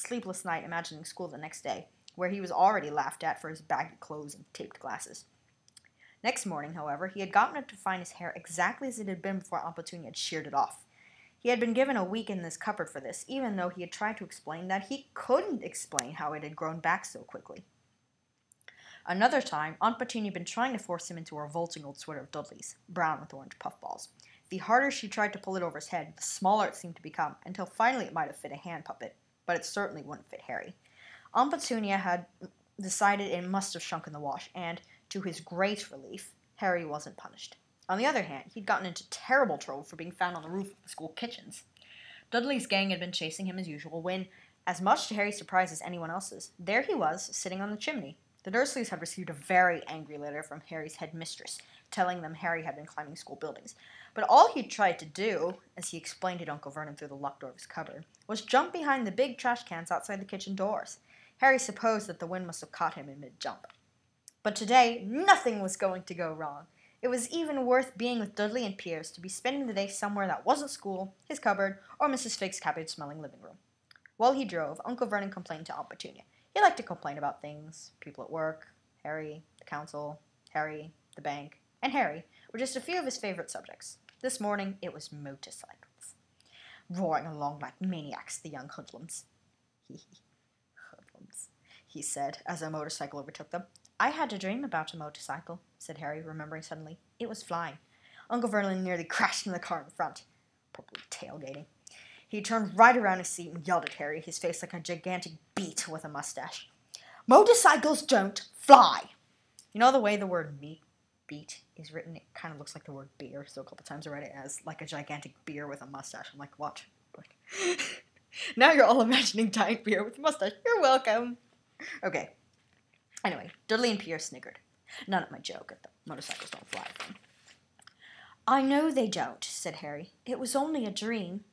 sleepless night imagining school the next day, where he was already laughed at for his baggy clothes and taped glasses. Next morning, however, he had gotten up to find his hair exactly as it had been before Aunt Petunia had sheared it off. He had been given a week in this cupboard for this, even though he had tried to explain that he couldn't explain how it had grown back so quickly. Another time, Aunt Petunia had been trying to force him into a revolting old sweater of Dudley's, brown with orange puffballs. The harder she tried to pull it over his head, the smaller it seemed to become, until finally it might have fit a hand puppet, but it certainly wouldn't fit Harry. Aunt Petunia had decided it must have shrunk in the wash, and, to his great relief, Harry wasn't punished. On the other hand, he'd gotten into terrible trouble for being found on the roof of the school kitchens. Dudley's gang had been chasing him as usual when, as much to Harry's surprise as anyone else's, there he was, sitting on the chimney. The Dursleys had received a very angry letter from Harry's headmistress, telling them Harry had been climbing school buildings. But all he'd tried to do, as he explained to Uncle Vernon through the locked door of his cupboard, was jump behind the big trash cans outside the kitchen doors. Harry supposed that the wind must have caught him in mid-jump. But today, nothing was going to go wrong. It was even worth being with Dudley and Piers to be spending the day somewhere that wasn't school, his cupboard, or Mrs. Fig's cabbage-smelling living room. While he drove, Uncle Vernon complained to Aunt Petunia. He liked to complain about things, people at work, Harry, the council, Harry, the bank, and Harry were just a few of his favorite subjects. This morning, it was motorcycles. Roaring along like maniacs, the young hoodlums. Hoodlums, he said, as a motorcycle overtook them. I had a dream about a motorcycle, said Harry, remembering suddenly. It was flying. Uncle Vernon nearly crashed in the car in front. Probably tailgating. He turned right around his seat and yelled at Harry, his face like a gigantic beet with a mustache. Motorcycles don't fly! You know the way the word beet is written? It kind of looks like the word beer, so a couple times I read it as like a gigantic beer with a mustache. I'm like, what? Now you're all imagining giant beer with a mustache. You're welcome. Okay. Anyway, Dudley and Pierre sniggered. None of my joke at the motorcycles don't fly thing. I know they don't, said Harry. It was only a dream.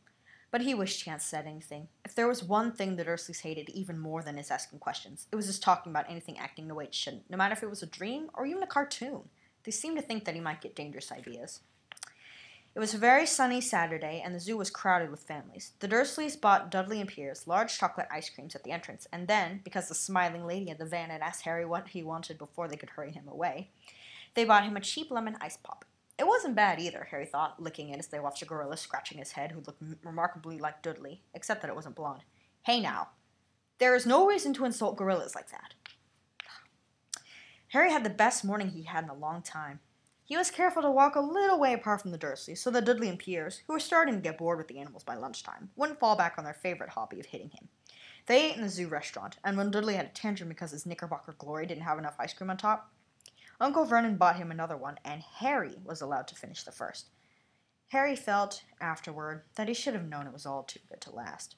But he wished he hadn't said anything. If there was one thing the Dursleys hated even more than his asking questions, it was his talking about anything acting the way it shouldn't, no matter if it was a dream or even a cartoon. They seemed to think that he might get dangerous ideas. It was a very sunny Saturday, and the zoo was crowded with families. The Dursleys bought Dudley and Piers large chocolate ice creams at the entrance, and then, because the smiling lady in the van had asked Harry what he wanted before they could hurry him away, they bought him a cheap lemon ice pop. It wasn't bad either, Harry thought, licking it as they watched a gorilla scratching his head who looked remarkably like Dudley, except that it wasn't blonde. Hey now, there is no reason to insult gorillas like that. Harry had the best morning he had in a long time. He was careful to walk a little way apart from the Dursleys so that Dudley and Piers, who were starting to get bored with the animals by lunchtime, wouldn't fall back on their favorite hobby of hitting him. They ate in the zoo restaurant, and when Dudley had a tantrum because his Knickerbocker Glory didn't have enough ice cream on top, Uncle Vernon bought him another one, and Harry was allowed to finish the first. Harry felt, afterward, that he should have known it was all too good to last.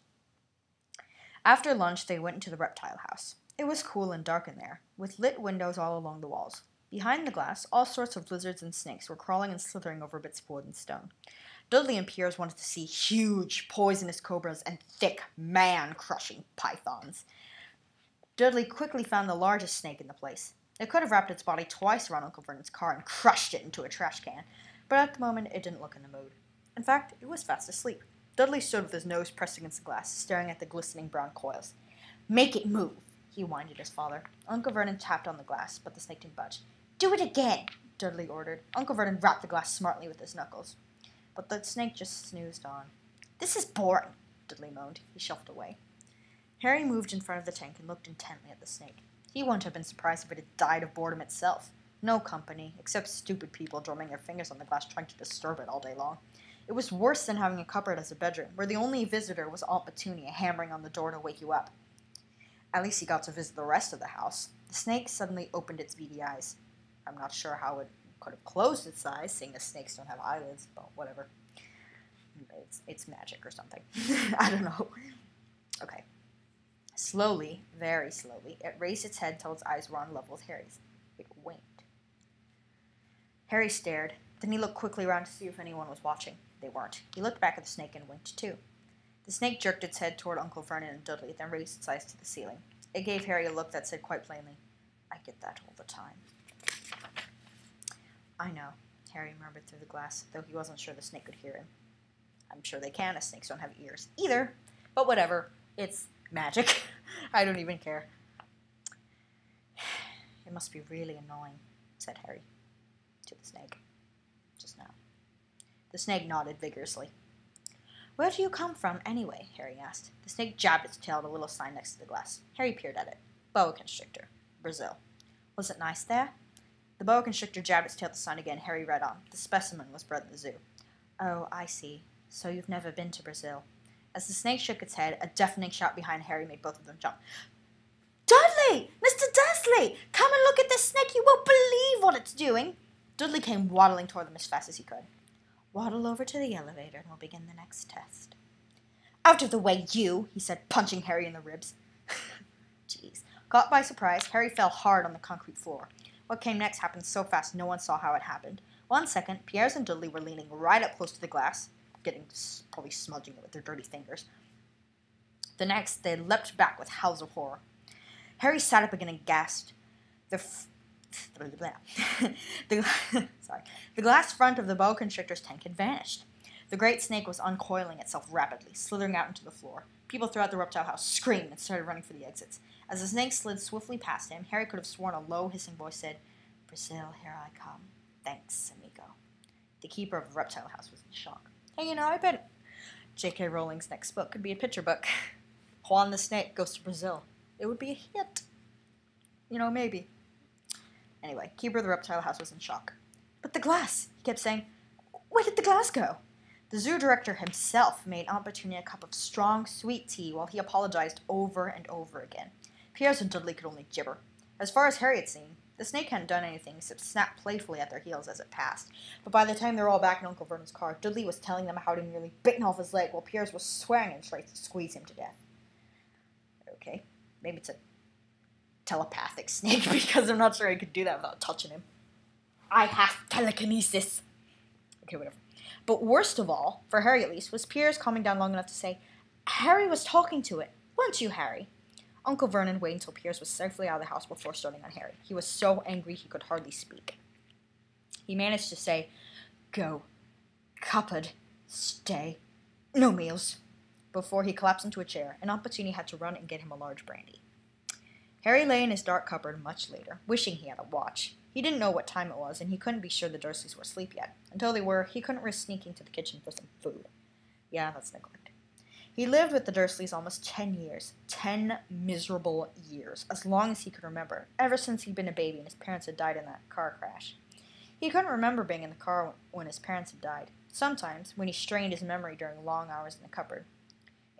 After lunch, they went into the reptile house. It was cool and dark in there, with lit windows all along the walls. Behind the glass, all sorts of lizards and snakes were crawling and slithering over bits of wood and stone. Dudley and Piers wanted to see huge, poisonous cobras and thick, man-crushing pythons. Dudley quickly found the largest snake in the place. It could have wrapped its body twice around Uncle Vernon's car and crushed it into a trash can, but at the moment it didn't look in the mood. In fact, it was fast asleep. Dudley stood with his nose pressed against the glass, staring at the glistening brown coils. Make it move, he whined at his father. Uncle Vernon tapped on the glass, but the snake didn't budge. Do it again, Dudley ordered. Uncle Vernon rapped the glass smartly with his knuckles. But the snake just snoozed on. This is boring, Dudley moaned. He shuffled away. Harry moved in front of the tank and looked intently at the snake. He wouldn't have been surprised if it had died of boredom itself. No company, except stupid people drumming their fingers on the glass trying to disturb it all day long. It was worse than having a cupboard as a bedroom, where the only visitor was Aunt Petunia hammering on the door to wake you up. At least he got to visit the rest of the house. The snake suddenly opened its beady eyes. I'm not sure how it could have closed its eyes, seeing as snakes don't have eyelids, but whatever. It's magic or something. I don't know. Okay. Slowly, very slowly, it raised its head till its eyes were on level with Harry's. It winked. Harry stared. Then he looked quickly around to see if anyone was watching. They weren't. He looked back at the snake and winked too. The snake jerked its head toward Uncle Vernon and Dudley, then raised its eyes to the ceiling. It gave Harry a look that said quite plainly, I get that all the time. I know, Harry murmured through the glass, though he wasn't sure the snake could hear him. I'm sure they can, as snakes don't have ears either. But whatever. It's magic. I don't even care. It must be really annoying, said Harry to the snake just now. The snake nodded vigorously. Where do you come from, anyway? Harry asked. The snake jabbed its tail at a little sign next to the glass. Harry peered at it. Boa constrictor. Brazil. Was it nice there? The boa constrictor jabbed its tail at the sign again. Harry read on. The specimen was bred in the zoo. Oh, I see. So you've never been to Brazil. As the snake shook its head, a deafening shout behind Harry made both of them jump. Dudley! Mr. Dursley! Come and look at this snake! You won't believe what it's doing! Dudley came waddling toward them as fast as he could. Waddle over to the elevator and we'll begin the next test. Out of the way, you! He said, punching Harry in the ribs. Jeez. Caught by surprise, Harry fell hard on the concrete floor. What came next happened so fast no one saw how it happened. 1 second, Piers and Dudley were leaning right up close to the glass, probably smudging it with their dirty fingers. The next, they leapt back with howls of horror. Harry sat up again and gasped. The glass front of the boa constrictor's tank had vanished. The great snake was uncoiling itself rapidly, slithering out into the floor. People throughout the reptile house screamed and started running for the exits. As the snake slid swiftly past him, Harry could have sworn a low, hissing voice said, Brazil, here I come. Thanks, amigo. The keeper of the reptile house was in shock. Hey, I bet J.K. Rowling's next book could be a picture book. Juan the Snake goes to Brazil. It would be a hit. Maybe. Anyway, keeper of the reptile house was in shock. But the glass, he kept saying. Where did the glass go? The zoo director himself made Aunt Petunia a cup of strong, sweet tea while he apologized over and over again. Piers and Dudley could only gibber. As far as Harry had seen, the snake hadn't done anything except snap playfully at their heels as it passed. But by the time they were all back in Uncle Vernon's car, Dudley was telling them how it had nearly bitten off his leg while Piers was swearing and trying to squeeze him to death. Okay, maybe it's a telepathic snake because I'm not sure I could do that without touching him. I have telekinesis. Okay, whatever. But worst of all, for Harry at least, was Piers calming down long enough to say, Harry was talking to it. Weren't you, Harry? Uncle Vernon waited until Piers was safely out of the house before starting on Harry. He was so angry he could hardly speak. He managed to say, Go. Cupboard. Stay. No meals. Before he collapsed into a chair, and Aunt Petunia had to run and get him a large brandy. Harry lay in his dark cupboard much later, wishing he had a watch. He didn't know what time it was, and he couldn't be sure the Dursleys were asleep yet. Until they were, he couldn't risk sneaking to the kitchen for some food. Yeah, that's neglect. He lived with the Dursleys almost 10 years. 10 miserable years. As long as he could remember. Ever since he'd been a baby and his parents had died in that car crash. He couldn't remember being in the car when his parents had died. Sometimes, when he strained his memory during long hours in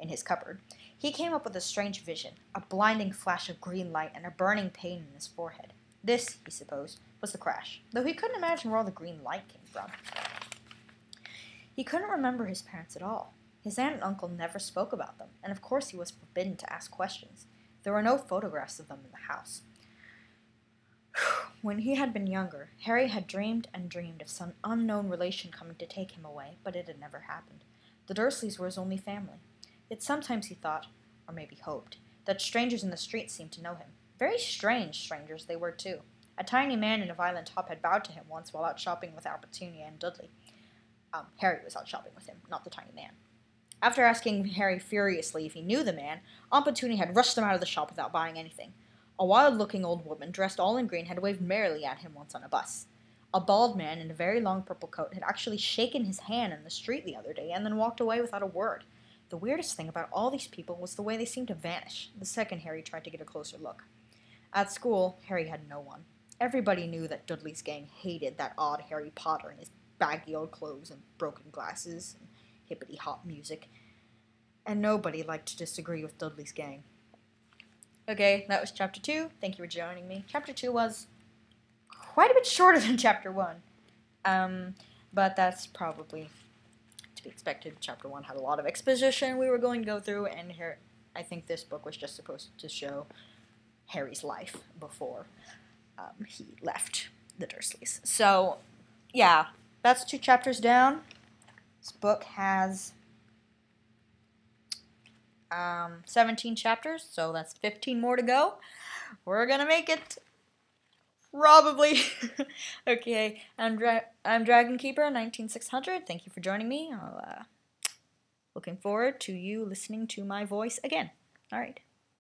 his cupboard, he came up with a strange vision, a blinding flash of green light and a burning pain in his forehead. This, he supposed, was the crash, though he couldn't imagine where all the green light came from. He couldn't remember his parents at all. His aunt and uncle never spoke about them, and of course he was forbidden to ask questions. There were no photographs of them in the house. When he had been younger, Harry had dreamed and dreamed of some unknown relation coming to take him away, but it had never happened. The Dursleys were his only family. Yet sometimes he thought, or maybe hoped, that strangers in the street seemed to know him. Very strange strangers they were, too. A tiny man in a violent top had bowed to him once while out shopping with Aunt Petunia and Dudley. Harry was out shopping with him, not the tiny man. After asking Harry furiously if he knew the man, Aunt Petunia had rushed him out of the shop without buying anything. A wild-looking old woman, dressed all in green, had waved merrily at him once on a bus. A bald man in a very long purple coat had actually shaken his hand in the street the other day and then walked away without a word. The weirdest thing about all these people was the way they seemed to vanish, the second Harry tried to get a closer look. At school, Harry had no one. Everybody knew that Dudley's gang hated that odd Harry Potter in his baggy old clothes and broken glasses and hippity-hop music. And nobody liked to disagree with Dudley's gang. Okay, that was Chapter 2. Thank you for joining me. Chapter 2 was quite a bit shorter than Chapter 1. But that's probably to be expected. Chapter 1 had a lot of exposition we were going to go through, and here, I think this book was just supposed to show Harry's life before he left the Dursleys. So, yeah, that's 2 chapters down. This book has 17 chapters, so that's 15 more to go. We're gonna make it. Probably. Okay, I'm Dragonkeeper19600. Thank you for joining me. Looking forward to you listening to my voice again. All right.